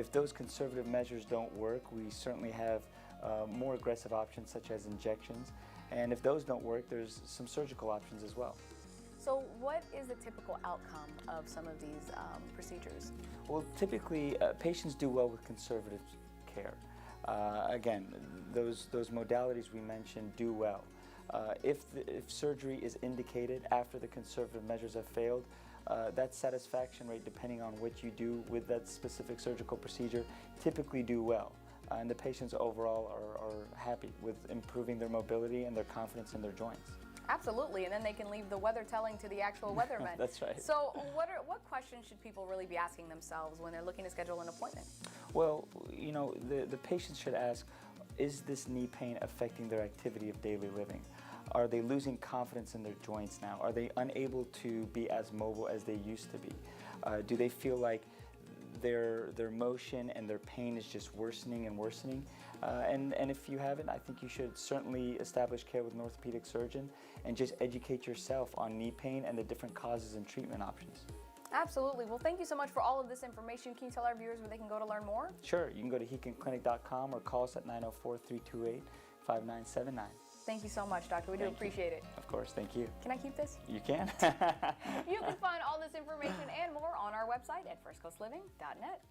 If those conservative measures don't work, we certainly have more aggressive options such as injections. And if those don't work, there's some surgical options as well. So what is the typical outcome of some of these procedures? Well, typically patients do well with conservative care. Again, those modalities we mentioned do well. If surgery is indicated after the conservative measures have failed, that satisfaction rate, depending on what you do with that specific surgical procedure, typically do well. And the patients overall are happy with improving their mobility and their confidence in their joints. Absolutely, and then they can leave the weather telling to the actual weathermen. That's right. So what questions should people really be asking themselves when they're looking to schedule an appointment? Well, you know, the patients should ask, is this knee pain affecting their activity of daily living? Are they losing confidence in their joints now? Are they unable to be as mobile as they used to be? Do they feel like their motion and their pain is just worsening and worsening? And if you haven't, I think you should certainly establish care with an orthopedic surgeon and just educate yourself on knee pain and the different causes and treatment options. Absolutely. Well, thank you so much for all of this information. Can you tell our viewers where they can go to learn more? Sure. You can go to heekinclinic.com or call us at 904-328-5979. Thank you so much, Doctor. We do appreciate it. Of course. Thank you. Can I keep this? You can. You can find all this information and more on our website at firstcoastliving.net.